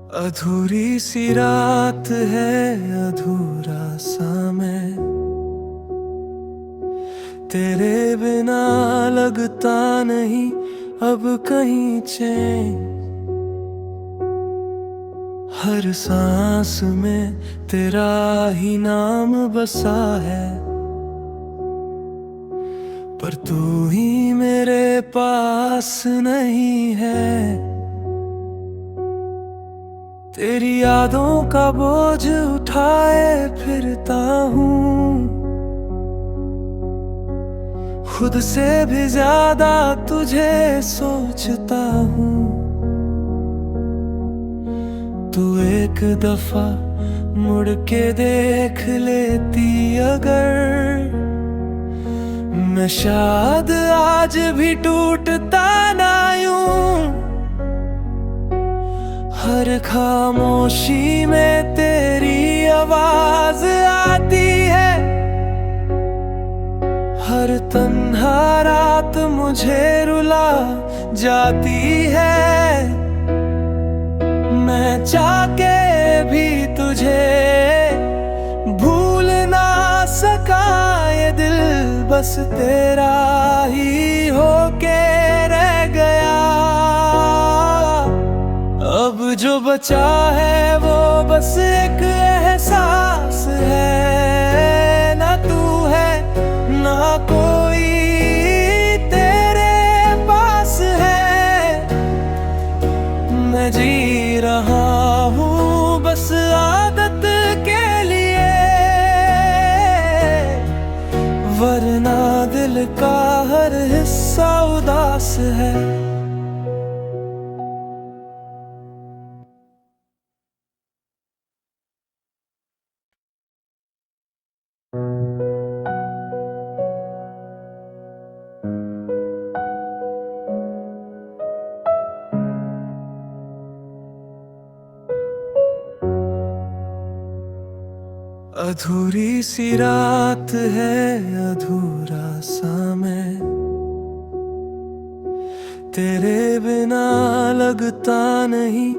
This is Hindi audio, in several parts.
अधूरी सी रात है, अधूरा सा मैं, तेरे बिना लगता नहीं अब कहीं चैन। हर सांस में तेरा ही नाम बसा है, पर तू ही मेरे पास नहीं है। तेरी यादों का बोझ उठाए फिरता हूँ, खुद से भी ज्यादा तुझे सोचता हूँ। तू एक दफा मुड़ के देख लेती अगर, मैं शायद आज भी टूटता ना यूं। हर खामोशी में तेरी आवाज आती है, हर तन्हा रात मुझे रुला जाती है। मैं चाह के भी तुझे भूल ना सका, ये दिल बस तेरा ही होके रह गया। अब जो बचा है वो बस एक एहसास है, ना तू है ना कोई तेरे पास है। मैं जी रहा हूँ बस आदत के लिए, वरना दिल का हर हिस्सा उदास है। अधूरी सी रात है, अधूरा सा मैं, तेरे बिना लगता नहीं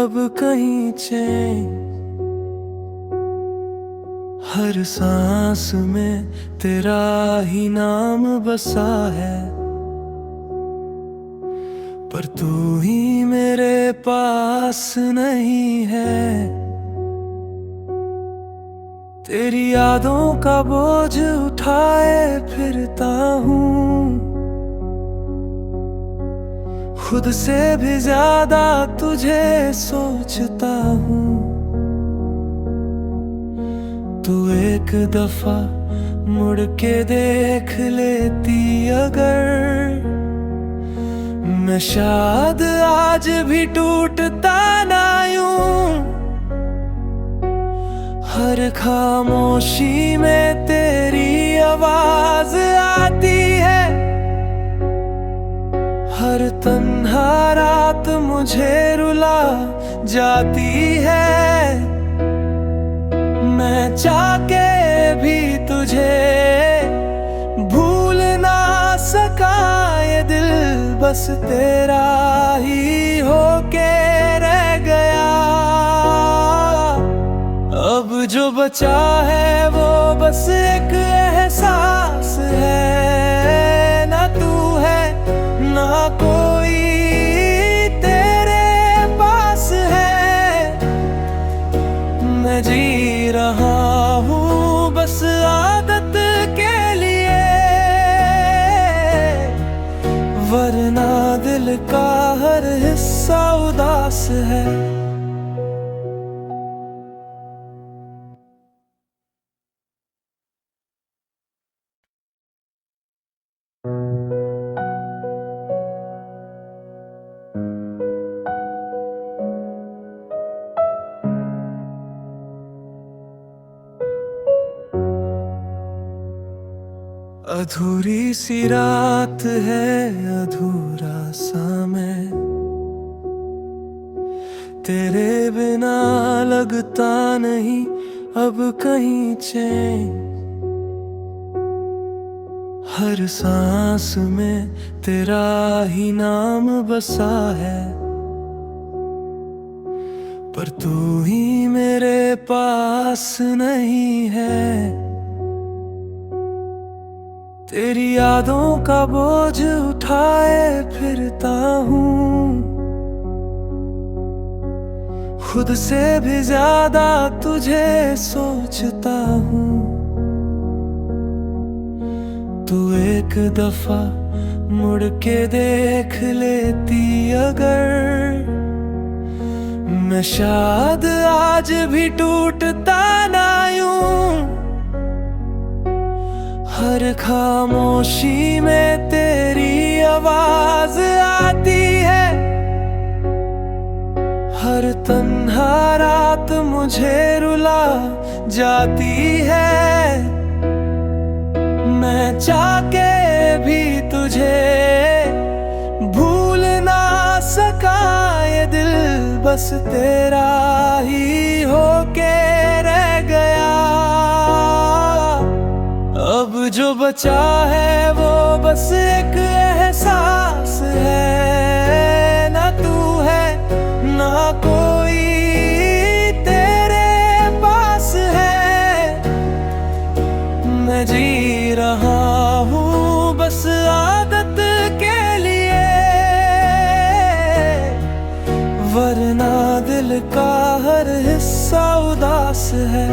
अब कहीं चैन। हर सांस में तेरा ही नाम बसा है, पर तू ही मेरे पास नहीं है। तेरी यादों का बोझ उठाए फिरता हूँ, खुद से भी ज्यादा तुझे सोचता हूँ। तू एक दफा मुड़ के देख लेती अगर, मैं शायद आज भी टूटता ना यूं। हर खामोशी में तेरी आवाज आती है, हर तन्हा रात मुझे रुला जाती है। मैं चाह के भी तुझे भूल ना सका, ये दिल बस तेरा ही होके रह गया। अब जो बचा है वो बस एक एहसास है, ना तू है ना कोई तेरे पास है। मैं जी रहा हूँ बस आदत के लिए, वरना दिल का हर हिस्सा उदास है। अधूरी सी रात है, अधूरा सा मैं, तेरे बिना लगता नहीं अब कहीं चैन। हर सांस में तेरा ही नाम बसा है, पर तू ही मेरे पास नहीं है। तेरी यादों का बोझ उठाए फिरता हूँ, खुद से भी ज्यादा तुझे सोचता हूँ। तू एक दफा मुड़ के देख लेती अगर, मैं शायद आज भी टूटता ना यूं। हर खामोशी में तेरी आवाज आती है, हर तन्हा रात मुझे रुला जाती है। मैं चाह के भी तुझे भूल ना सका, ये दिल बस तेरा ही होके रह गया। अब जो बचा है वो बस एक एहसास है, ना तू है ना कोई तेरे पास है। मैं जी रहा हूँ बस आदत के लिए, वरना दिल का हर हिस्सा उदास है।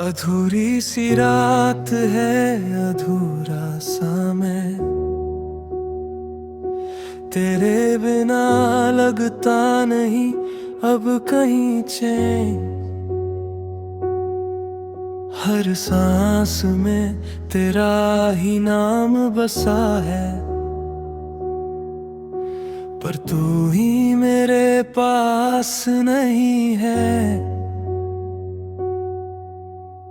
अधूरी सी रात है, अधूरा सा मैं, तेरे बिना लगता नहीं अब कहीं चैन। हर सांस में तेरा ही नाम बसा है, पर तू ही मेरे पास नहीं है।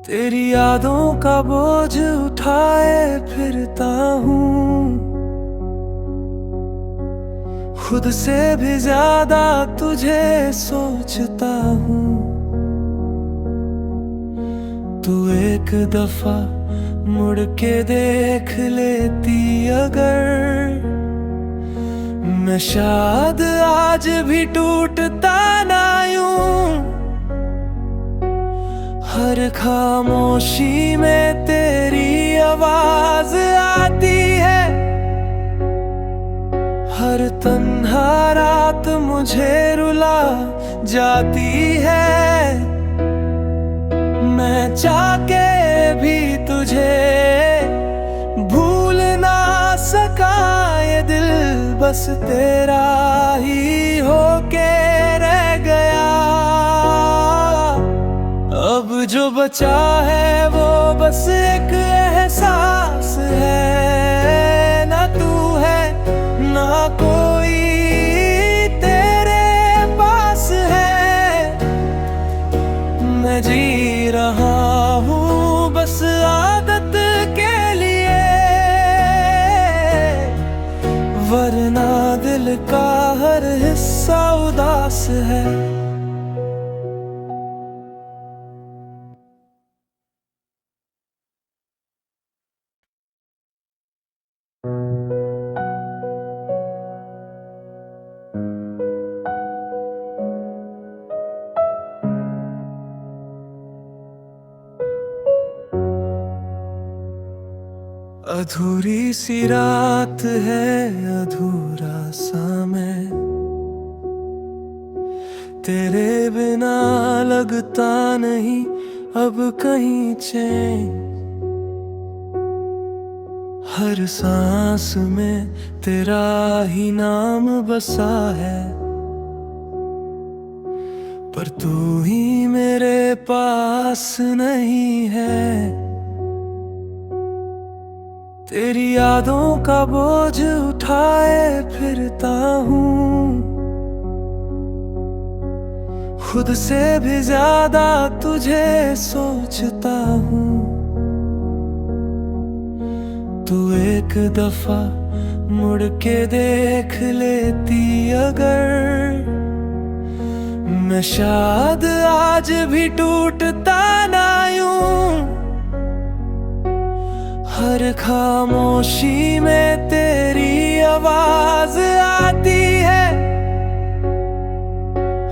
तेरी यादों का बोझ उठाए फिरता हूँ, खुद से भी ज्यादा तुझे सोचता हूँ। तू एक दफा मुड़ के देख लेती अगर, मैं शायद आज भी टूटता ना यूं। हर खामोशी में तेरी आवाज आती है, हर तन्हा रात मुझे रुला जाती है। मैं चाह के भी तुझे भूल ना सका, ये दिल बस तेरा ही होके रह गया। अब जो बचा है वो बस एक एहसास है, ना तू है ना कोई तेरे पास है। मैं जी रहा हूँ बस आदत के लिए, वरना दिल का हर हिस्सा उदास है। अधूरी सी रात है, अधूरा सा मैं, तेरे बिना लगता नहीं अब कहीं चैन। हर सांस में तेरा ही नाम बसा है, पर तू ही मेरे पास नहीं है। तेरी यादों का बोझ उठाए फिरता हूँ, खुद से भी ज्यादा तुझे सोचता हूँ। तू एक दफा मुड़ के देख लेती अगर, मैं शायद आज भी टूटता ना यूं। हर खामोशी में तेरी आवाज आती है,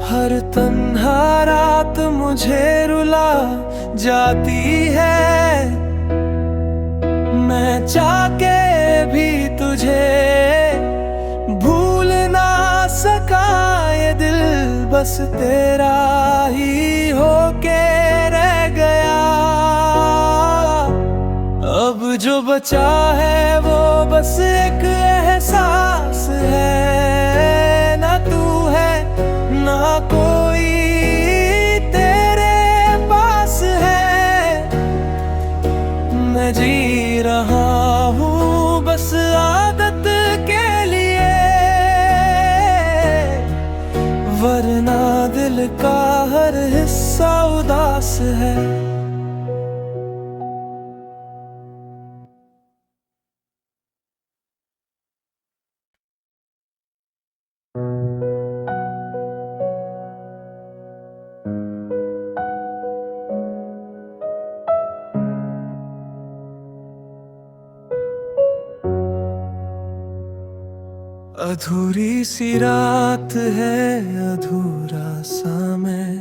हर तन्हा रात मुझे रुला जाती है। मैं चाह के भी तुझे भूल ना सका, ये दिल बस तेरा ही होके रह गया। अब जो बचा है वो बस एक एहसास है, ना तू है ना कोई तेरे पास है। मैं जी रहा हूँ बस आदत के लिए, वरना दिल का हर हिस्सा उदास है। अधूरी सी रात है, अधूरा सा मैं,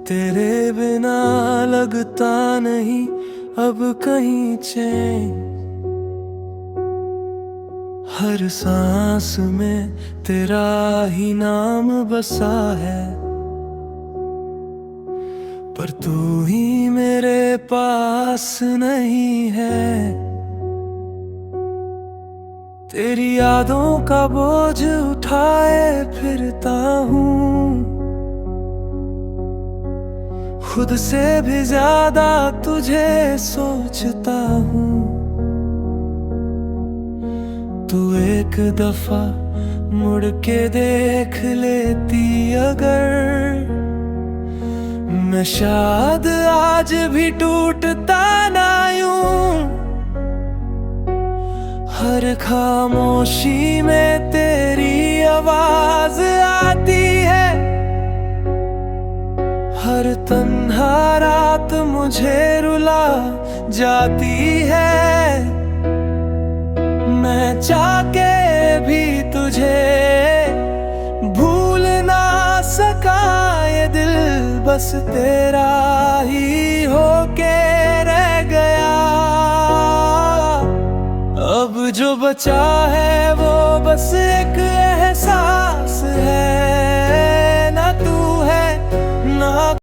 तेरे बिना लगता नहीं अब कहीं चैन। हर सांस में तेरा ही नाम बसा है, पर तू ही मेरे पास नहीं है। तेरी यादों का बोझ उठाए फिरता हूँ, खुद से भी ज्यादा तुझे सोचता हूँ। तू एक दफा मुड़ के देख लेती अगर, मैं शायद आज भी टूटता ना यूं। हर खामोशी में तेरी आवाज आती है, हर तन्हा रात मुझे रुला जाती है। मैं चाह के भी तुझे भूल ना सका, ये दिल बस तेरा ही होके रह गया। अब जो बचा है